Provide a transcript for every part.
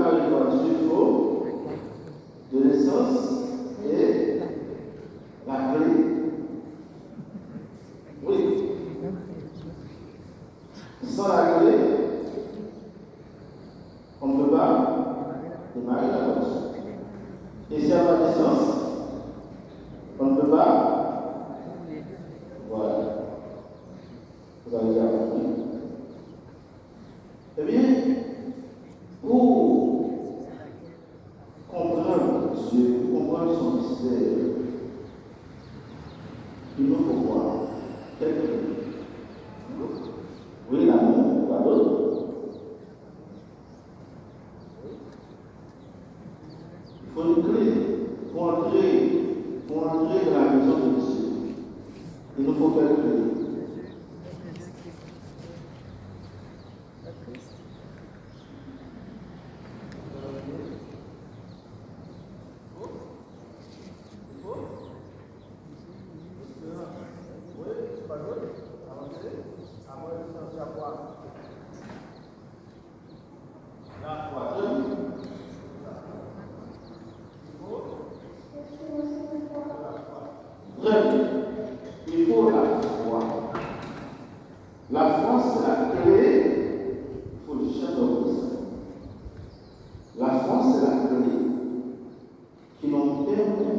carrière du faux, de l'essence et la clé. Oui. Sans la clé, on ne peut pas démarrer la voiture. Et s'il n'y a pas d'essence, on ne peut pas. Voilà. Vous avez déjà compris. Eh bien, pour comprendre Dieu, pour comprendre son mystère, il nous faut voir quelque chose. Oui, l'amour, pas d'autre. Il faut une clé pour entrer dans la maison de Dieu. Il nous faut quelque chose. Il faut la foi. La foi, c'est la clé. Il faut le chef de ça. La foi, c'est la clé qui nous permet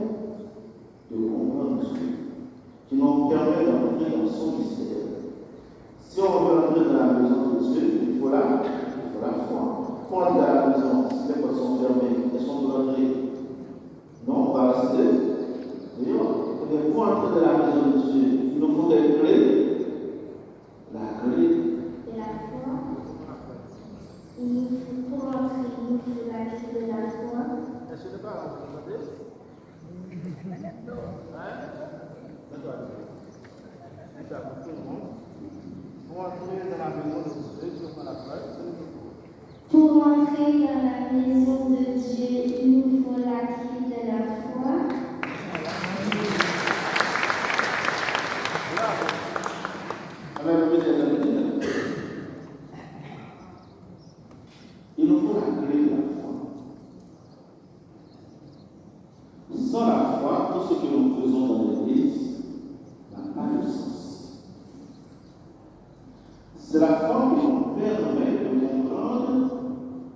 de comprendre Dieu, qui nous permet d'entrer dans son mystère. Si on veut entrer dans la maison de Dieu, il faut la foi. Pour entrer dans la maison, si les portes sont fermées, est-ce qu'on peut entrer? Non, on va rester. Pour entrer dans la maison de Dieu, il nous faut des clés. La clé. Et la foi. Pour entrer, il nous faut la clé de la foi. Est-ce que c'est pas vous entendez? Pour entrer dans la maison de Dieu, il faut la foi. Pour entrer dans la maison de Dieu, il nous faut la clé de la foi. Il nous faut la clé de la foi. Sans la foi, tout ce que nous faisons dans l'Église n'a pas de sens. C'est la foi qui nous permet de comprendre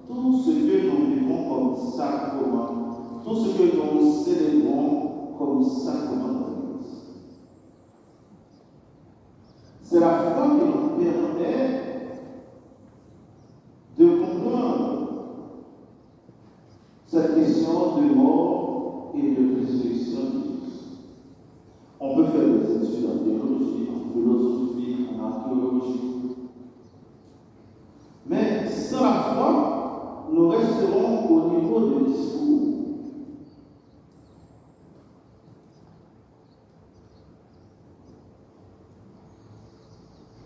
tout ce que nous vivons comme sacrement, tout ce que nous célébrons comme sacrement de l'Église. C'est la foi qui nous permet de comprendre cette question de mort et de résurrection de Jésus. On peut faire des études en théologie, en philosophie, en archéologie. Mais sans la foi, nous resterons au niveau du discours.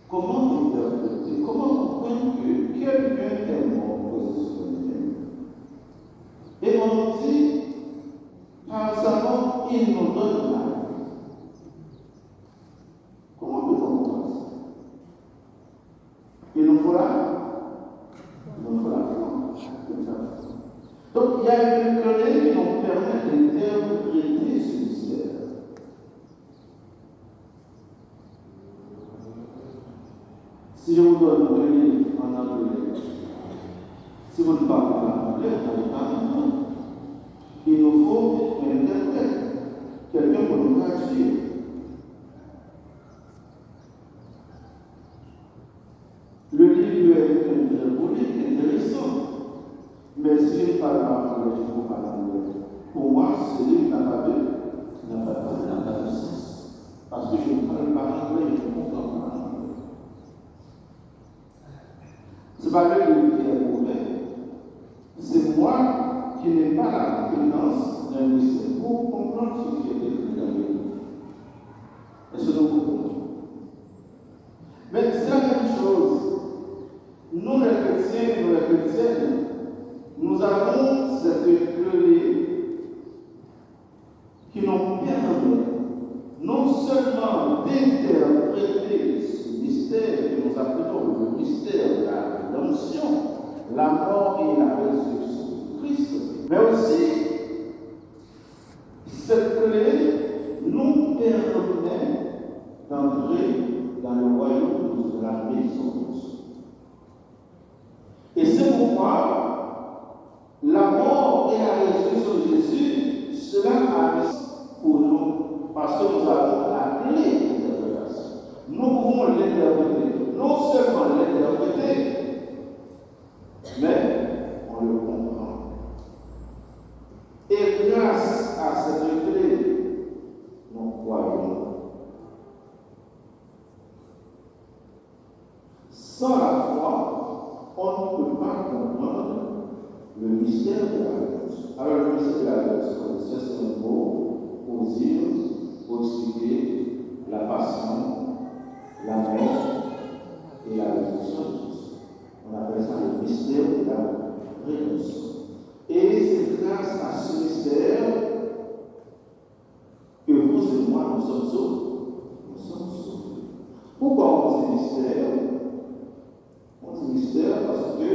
Comment interpréter, comment comprendre que quelqu'un est mort pour Jésus? Et on dit, par sa mort, il nous donne la vie. Comment peut-on comprendre ça? Il nous faut la foi. Donc il y a une clé qui nous permet d'interpréter ce mystère. Si je vous donne un livre en anglais, si vous ne parlez pas anglais, vous n'allez pas comprendre. Il nous faut un interprète, quelqu'un pour nous traduire. Le livre est très beau, intéressant, mais si je ne parle pas anglais, je ne peux pas anglais. Pour moi, ce livre n'a pas de sens. Parce que je ne parle pas anglais, je ne comprends pas anglais. Ce n'est pas le livre qui est mauvais, c'est moi qui n'ai pas la compétence linguistique pour comprendre ce qui est écrit dans le livre. Est-ce que nous comprenons? Mais c'est la même chose. Nous, les chrétiens et les chrétiennes, nous avons cette clé qui nous permet non seulement d'interpréter ce mystère que nous appelons le mystère de la rédemption, la mort et la résurrection. Jésus, cela a pour nous, parce que nous avons la clé d'interprétation. Nous pouvons l'interpréter, non seulement l'interpréter, mais on le comprend. Et grâce à cette clé, nous croyons. Sans la foi, on ne peut pas comprendre le mystère de la réponse. Alors, le mystère de la réponse, c'est un mot pour dire, pour expliquer la passion, la mort et la résurrection de Christ. On appelle ça le mystère de la rédemption. Et c'est grâce à ce mystère que vous et moi, nous sommes sauvés. Pourquoi on dit mystère? On dit mystère parce que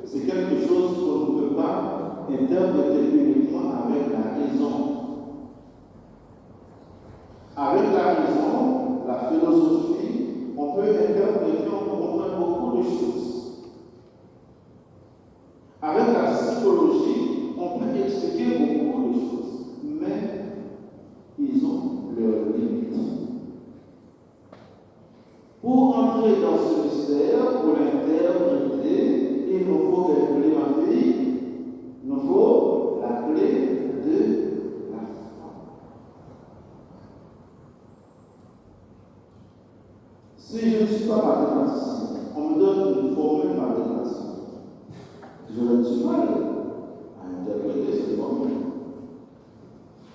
c'est quelque chose qu'on ne peut pas interpréter uniquement avec la raison. Avec la raison, la philosophie, on peut interpréter, on peut comprendre beaucoup de choses. Avec la psychologie, on peut expliquer beaucoup de choses, mais ils ont leurs limites. Pour entrer dans ce mystère, pour l'interpréter, il nous faut quelle clé, ma fille? Il nous faut la clé de la foi. Si je ne suis pas mathématicien, on me donne une formule mathématique. Je ne suis pas à interpréter cette formule.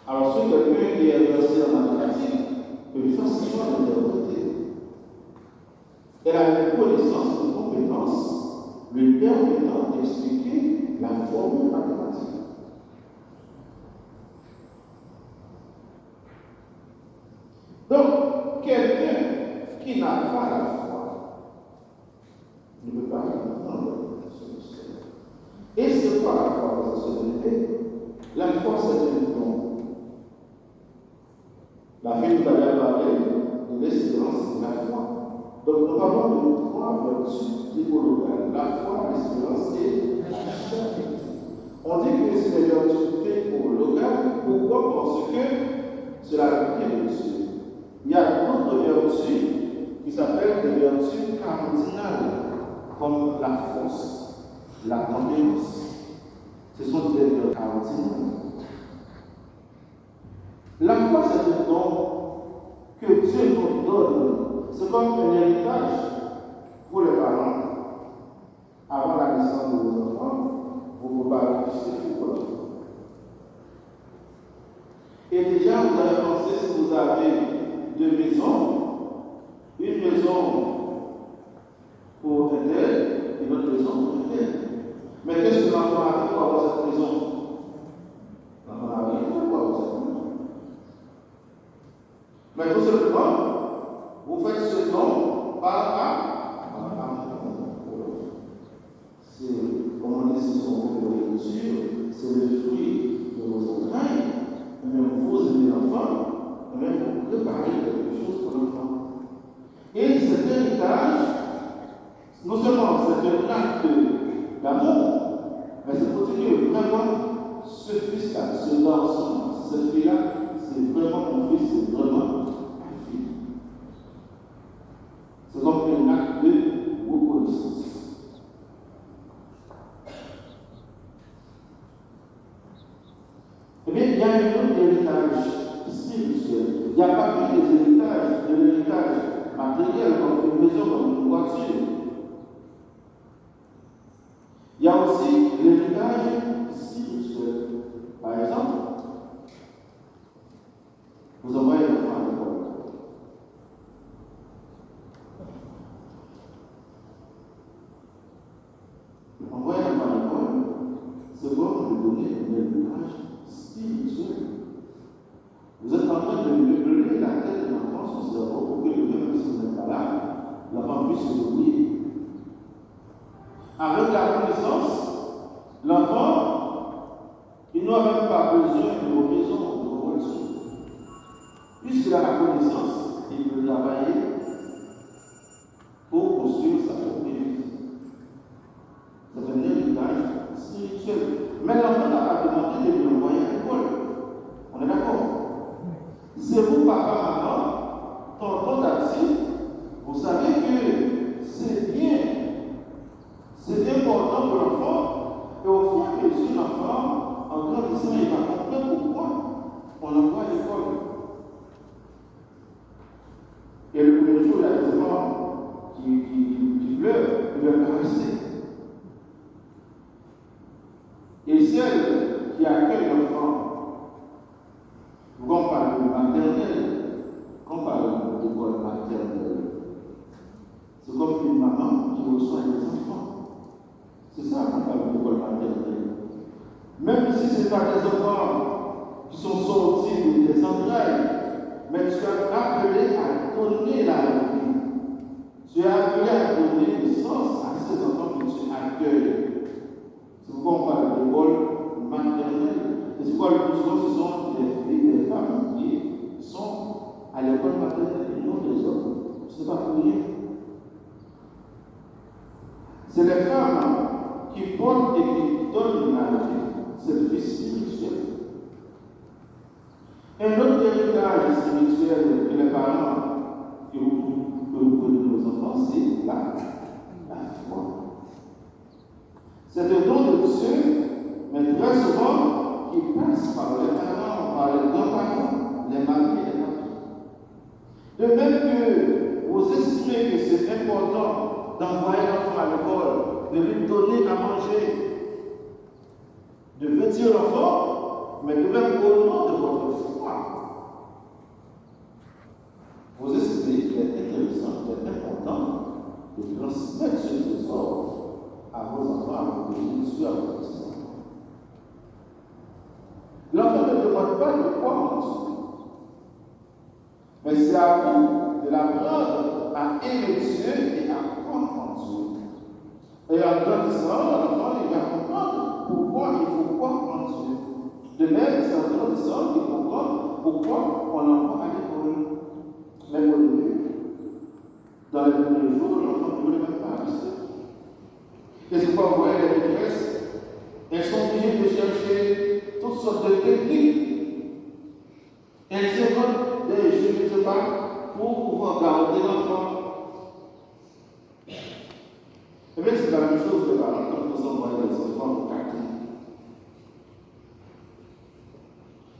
Alors, si quelqu'un qui est versé en mathématiques peut facilement l'interpréter. Et la connaissance, une compétence, lui permettant d'expliquer la formule mathématique. Donc, quelqu'un qui n'a pas la foi ne peut pas comprendre ce mystère. Et c'est quoi la foi, ça se dit? La foi, c'est un don. La fille nous avait parlé de l'espérance et de la foi. Donc, nous parlons de trois vertus théologales: la foi, l'espérance et la charité. On dit que c'est des vertus théologales. Pourquoi? Parce que c'est la vérité de Dieu. Il y a d'autres vertus qui s'appellent des vertus cardinales, comme la force, la confiance. Ce sont des vertus cardinales. La foi, c'est un don que Dieu nous donne. C'est comme un héritage pour les parents. Avant la naissance de vos enfants, vous préparez tout pour l'enfant. Et déjà, vous avez pensé, si vous avez deux maisons, une maison pour un tel et une autre maison pour un tel. Mais qu'est-ce que l'enfant a fait pour avoir cette maison? L'enfant n'a rien fait pour avoir cette maison. Mais tout simplement, vous faites ce don par amour pour l'autre. C'est, comme on dit, c'est le fruit de vos entrailles. Mais vous aimez l'enfant, mais vous préparez quelque chose pour l'enfant. Et cet héritage, non seulement c'est un acte d'amour, mais c'est pour dire que vraiment ce fils-là, ce garçon, cette fille-là, c'est vraiment mon fils, c'est vraiment ma fille. C'est donc un acte de reconnaissance. Eh bien, il y a un autre héritage spirituel. Il n'y a pas que des héritages, de l'héritage matériel, comme une maison, comme une voiture. Il y a aussi l'héritage spirituel. Par exemple, vous envoyez un enfant à l'école. Envoyer un enfant à l'école, c'est bon de lui donner un héritage spirituel. Vous êtes en train de lui brûler la tête de l'enfant, son cerveau, pour que même si vous n'êtes pas là, l'enfant puisse l'oublier. Avec la connaissance, l'enfant, il n'aura même pas besoin de vos maisons, de vos voitures. Puisqu'il a la connaissance, il peut travailler pour construire sa propre vie. C'est un héritage spirituelle. Mais l'enfant n'a pas demandé de lui envoyer à l'école. On est d'accord? C'est vous, papa, maman, tonton, tati, vous savez que c'est bien, c'est important pour l'enfant, et au fur et à mesure, l'enfant, en grandissant, il va comprendre pourquoi on l'envoie à l'école. Et le premier jour, il y a des enfants qui pleurent, il va caresser. Et celle qui accueille l'enfant, quand on parle de maternelle, quand on parle d'école maternelle, c'est comme une maman qui reçoit des enfants. C'est ça qu'on parle d'école maternelle. Même si ce n'est pas des enfants qui sont sortis des entrailles, mais tu es appelé à donner la vie. Tu es appelé à donner le sens à ces enfants que tu accueilles. C'est pourquoi on parle d'école maternelle. Et c'est pourquoi le plus souvent, ce sont des filles, des femmes qui sont à l'école maternelle et non les hommes. Ce n'est pas pour rien. C'est les femmes qui portent et qui donnent la vie. C'est le vie spirituel. Un autre héritage spirituel que les parents que vous donnez aux enfants, c'est la foi. C'est un don de Dieu, mais très souvent, qui passe par les parents, par les grands-parents, les maris et les papas. De même que vous estimez que c'est important d'envoyer l'enfant à l'école, de lui donner à manger, de vêtir l'enfant, mais de même au nom de votre foi. Vous estimez qu'il est intéressant, qu'il est important de transmettre ce trésor à vos enfants, à vos petits, à vos petits-enfants. L'enfant ne demande pas de quoi manger, mais c'est à vous de l'apprendre à aimer Dieu et à croire en Dieu. Et en grandissant, l'enfant il va comprendre pourquoi il faut croire en Dieu. De même, c'est en grandissant qu'il comprend pourquoi on l'envoie à l'école. Même au début, dans les premiers jours, l'enfant ne voulait même pas rester. Et c'est pourquoi vous voyez les maîtresses, elles sont obligées de chercher toutes sortes de techniques. Elles inventent des jeux, je ne sais pas, pour pouvoir garder l'enfant. Et bien, c'est la même chose que par exemple, quand vous envoyez des enfants au quartier.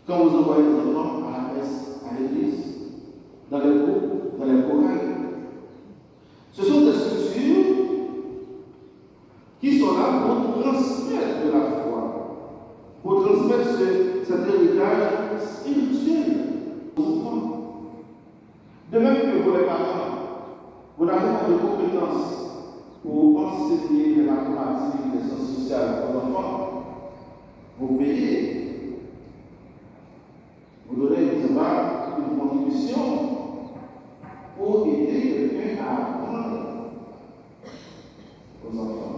Quand vous envoyez des enfants à la messe, à l'église, dans les groupes, dans les chorales, ce sont des structures qui sont là pour transmettre de la foi, pour transmettre cet héritage spirituel aux enfants. De même que vous les parents, vous n'avez pas de compétences pour enseigner les mathématiques, les sciences sociales aux enfants, vous payez, vous donnez une contribution pour aider quelqu'un à apprendre aux enfants.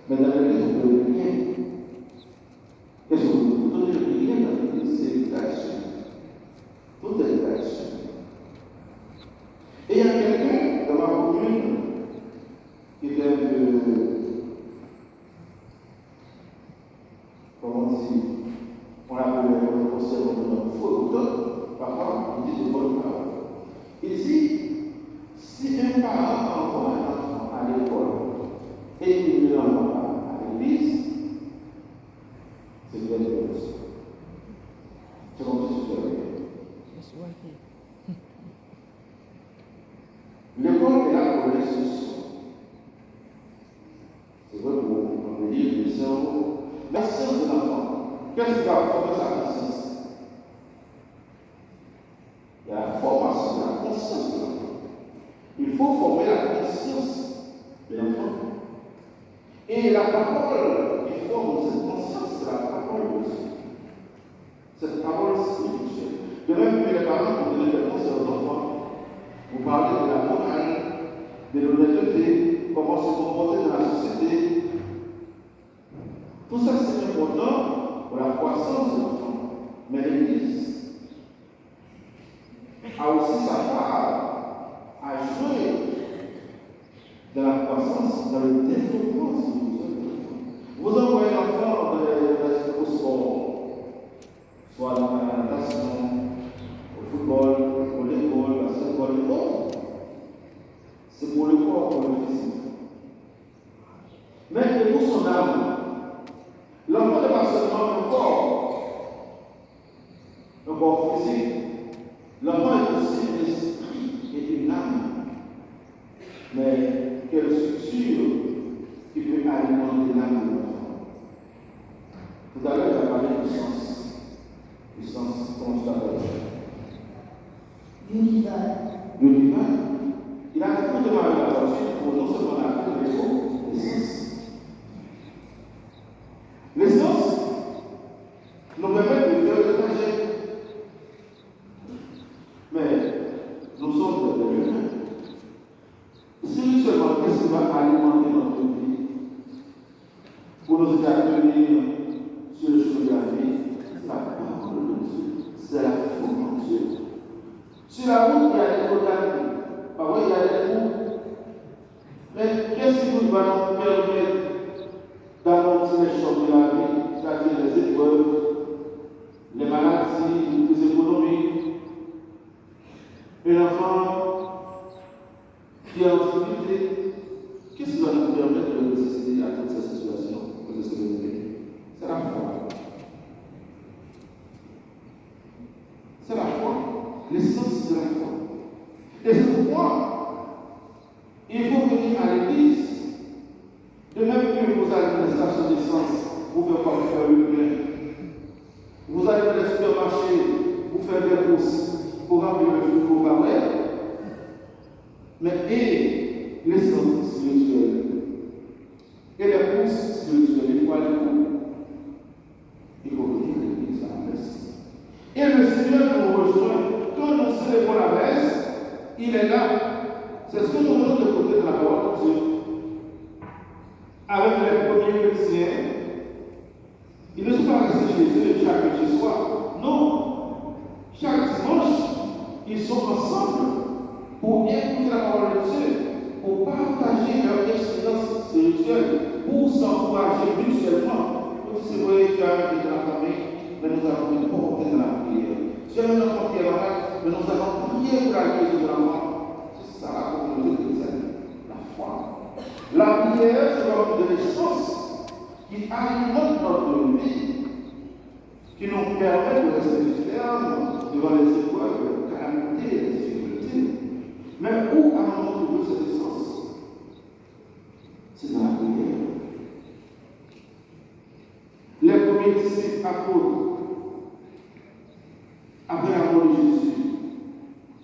Mais dans l'église, vous ne donnez rien. Qu'est-ce que vous donnez rien dans l'église? C'est gratuit. Tout est gratuit. Et il y a quelqu'un dans ma commune qui était un peu, comment dire, on l'appelait le conseil de faux auteur, parfois il dit de bonnes paroles. Il dit, si un parent envoie un enfant à l'école et il ne l'envoie pas à l'église, c'est bien de chose. C'est comme si tu avais. L'école est là pour l'instruction. C'est vrai qu'on veut dire le cerveau. La science de l'enfant, qu'est-ce qui va former sa conscience? Il y a la formation de la conscience de l'enfant. Il faut former la conscience de l'enfant. Et la parole qui forme cette conscience, c'est la parole de Dieu. Cette parole spirituelle. De même que les parents ont donné des conseils aux enfants, vous parlez de la morale, de l'honnêteté, comment se comporter dans la société. Tout ça, c'est important pour la croissance de l'enfant. Mais l'Église a aussi sa part à jouer dans la croissance, dans le développement spirituel de l'enfant. Vous envoyez l'enfant corps physique. L'enfant est aussi un esprit et une âme. Mais quelle structure qui peut alimenter l'âme de l'enfant? Tout à l'heure, il a parlé du sens. Du sens, comment ça va? L'univers. Il a beaucoup de mal à la voiture pour non seulement apprendre l'essence. L'essence nous permet de faire le trajet. Mais nous sommes des humains. Spirituellement, qu'est-ce qui va alimenter notre vie pour nous aider à tenir sur le chemin de la vie? C'est la parole de Dieu. C'est la foi en Dieu. Sur la route, il y a des problèmes. Parfois, il y a des trous. Mais qu'est-ce qui nous va nous permettre d'annoncer les choses de la vie, c'est-à-dire les épreuves, les maladies, les économies? Un enfant qui est en difficulté, qu'est-ce qui va nous permettre de résister à toutes ces situations? C'est la foi. C'est la foi. L'essence de la foi. Et c'est pourquoi il faut venir à l'église. De même que vous allez à la station d'essence, vous faire le plein. Vous allez dans les supermarchés, vous faire des courses pour remplir le frigo par l'air. Mais et l'essence spirituelle et les courses spirituelles, il faut aller où? Il faut venir à l'église à la messe. Et le Seigneur nous rejoint. Quand nous célébrons la messe, il est là. C'est ce que nous voulons de côté de la parole de Dieu. Avec les premiers chrétiens, ils ne sont pas restés chez eux chaque jeudi soir. Non. Chaque dimanche, ils sont ensemble pour écouter la parole de Dieu, pour partager leur expérience spirituelle, pour s'encourager mutuellement. C'est vrai qu'il y a un de la famille, mais nous avons une portée dans la prière. Si un enfant qui est malade, mais nous allons prier pour la guérison de l'enfant. C'est ça la communauté chrétienne, la foi. La prière, c'est l'ordre de l'essence qui alimente notre vie, qui nous permet de rester fermes devant les épreuves, les calamités, les difficultés. Mais où allons-nous trouver cette essence? C'est dans la prière. Les premiers disciples apôtres, après la mort de Jésus,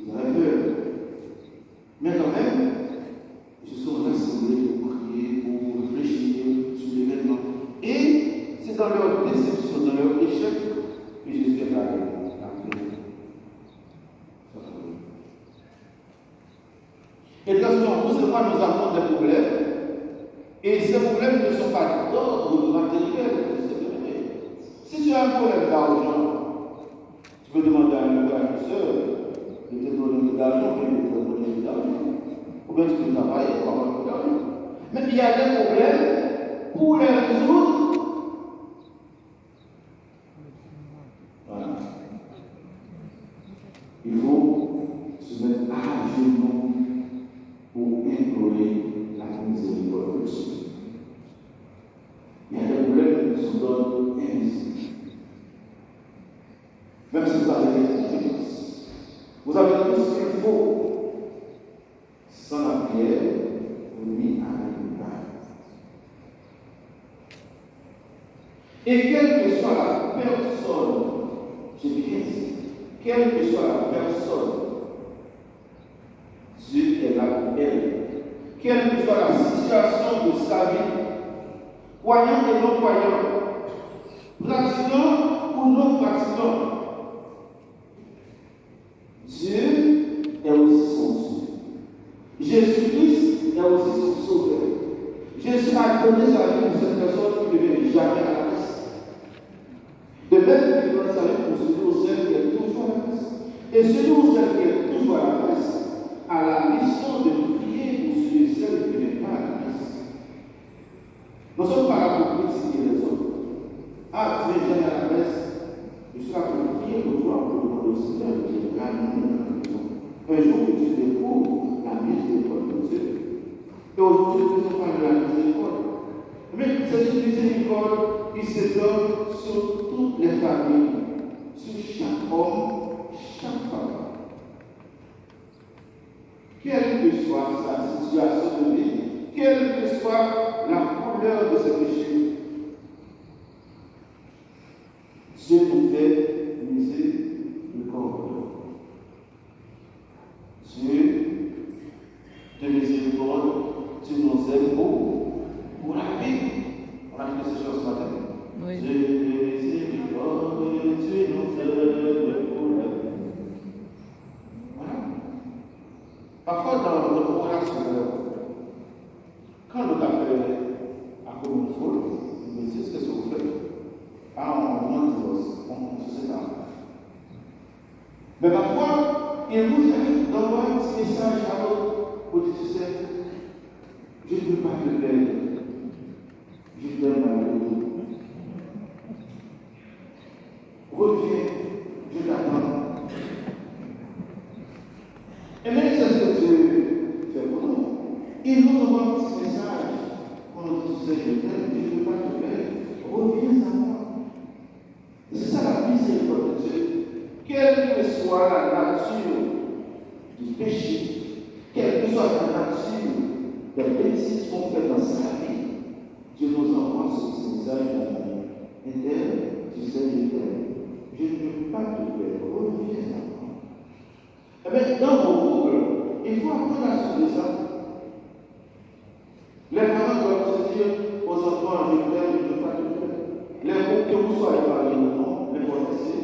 ils avaient peur. Mais quand même, ils se sont rassemblés pour prier, pour réfléchir sur l'événement. Et c'est dans leur déception, dans leur échec, que Jésus est arrivé. Et quand nous avons des problèmes, et ces problèmes ne sont pas d'ordre matériel. Si tu as un problème d'argent, tu peux demander à un frère et soeur de te donner de l'argent, puis de te donner de l'argent. Ou bien tu peux travailler pour avoir de l'argent. Mais il y a des problèmes pour les résoudre. Voilà. Il faut se mettre à genoux pour implorer la miséricorde de Dieu. Il y a des problèmes qui sont d'ordre invisible. Même si vous avez des compétences, vous avez tout ce qu'il faut. Sans la prière, vous n'y arrivez pas. Et quelle que soit la personne, j'ai bien dit, quelle que soit la personne, Dieu est là pour elle. Quelle que soit la situation de sa vie, croyant et non croyant, pratiquant ou non pratiquant, Dieu est aussi son Dieu. Jésus-Christ est aussi son sauveur. Jésus a donné sa vie pour cette personne qui ne vient jamais à la messe. De même qu'il donne sa vie pour celui ou celle qui est toujours à la messe. Et celui ou celle qui est toujours à la messe a la mission de prier pour celui et celle qui n'est pas à la messe. Nous ne sommes pas là pour critiquer les autres. Ah, tu n'es jamais à la messe. Je suis là pour prier pour toi, pour demander au Seigneur de te ramener dans la maison. Un jour que tu découvres la miséricorde de Dieu. Et aujourd'hui, nous ne sommes pas de la miséricorde. Mais c'est une miséricorde qui s'étend sur toutes les familles, sur chaque homme, chaque femme. Quelle que soit sa situation de vie, quelle que soit la couleur de ses péchés, Dieu nous fait miséricorde. Dieu de miséricorde, tu nous aimes pour la vie. On a fait ces choses ce matin. Oui. Dieu de miséricorde, tu nous aimes pour la vie. Voilà. Parfois, dans notre relation, quand le café a comme une foule, il me dit ce que vous faites. Ah, on divorce, on se sépare. Mais parfois, il nous arrive d'envoyer un petit message à l'autre pour dire, tu sais, je ne veux pas te perdre. Je t'aime malgré. Reviens, je t'attends. Et même c'est ce que Dieu fait pour nous. Il nous envoie un petit message pour nous dire, tu sais, je t'aime, je ne veux pas te perdre. Reviens à moi. C'est ça la miséricorde de Dieu. Quelle que soit la nature du péché, quelle que soit la nature des bêtises qu'on fait dans sa vie, Dieu nous envoie ce petit message d'amour. Éternel, tu sais, je t'aime. Je ne peux pas te perdre. Reviens à moi. Eh bien, dans vos couples, il faut apprendre à se dire ça. Les parents doivent se dire aux enfants, je t'aime, je ne peux pas te perdre. Les couples, que vous soyez mariés ou non, les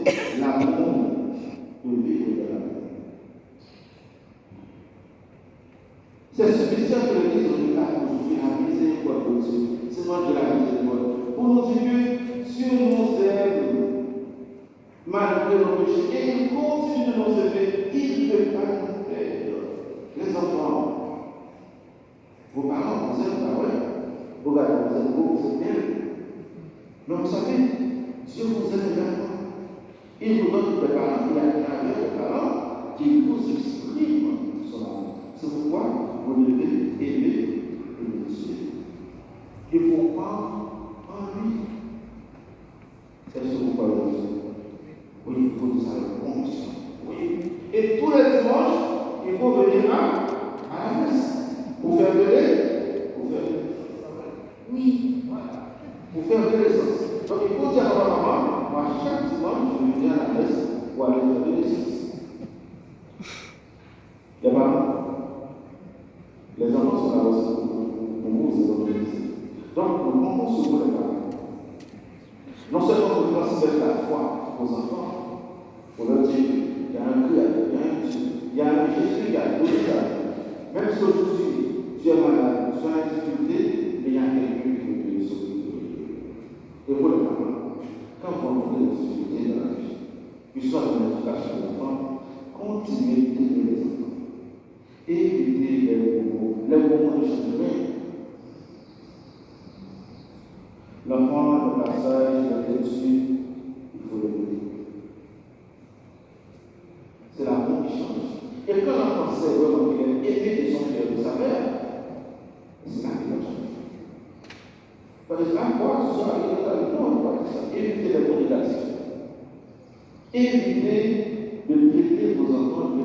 c'est l'amour de vivre de la vie. C'est spécial que l'Église nous a aujourd'hui la miséricorde de Dieu. C'est moi de la miséricorde. Pour nous dire que Dieu nous aime malgré nos péchés et il continue de nous aimer. Il ne peut pas nous perdre. Les enfants, vos parents vous aiment, ah ouais. Vos gars vous aiment, vous aimez bien. Mais vous savez, Dieu vous aime également. Il vous donne des parents qui a des parents qui vous expriment son amour. C'est pourquoi vous devez aimer le Dieu. Il faut croire en lui. Est-ce que vous croyez en Dieu? Oui, il faut nous avoir conviction. Oui. Et tous les dimanches, il faut venir à la messe. Pour faire de l'aide. Oui. Pour faire de l'essence. Donc il faut dire à maman, moi chaque dimanche, je viens à la messe pour aller faire de l'essence. Les parents, les enfants sont là aussi pour vous évangéliser. Donc, comment on se voit les parents? Non seulement on transmettre la foi aux enfants, pour leur dire qu'il y a un Dieu, il y a un Dieu, il y a un Jésus qui a tout ça. Même si aujourd'hui tu es malade, tu as une difficulté, mais il y a quelqu'un qui peut te sauver. Et vous les parents, quand vous rencontrez des difficultés dans la vie, que soit dans l'éducation des enfants, continuez d'aider les enfants. Évitez les moments de chagrin. L'enfant, le passage, la lecture, il faut l'aider. C'est l'amour qui change. Et quand l'enfant sait vraiment qu'il est aimé de son père et de sa mère, c'est là qu'il va changer. Parce que à quoi ce soit évitez les communications. Évitez de traiter vos enfants de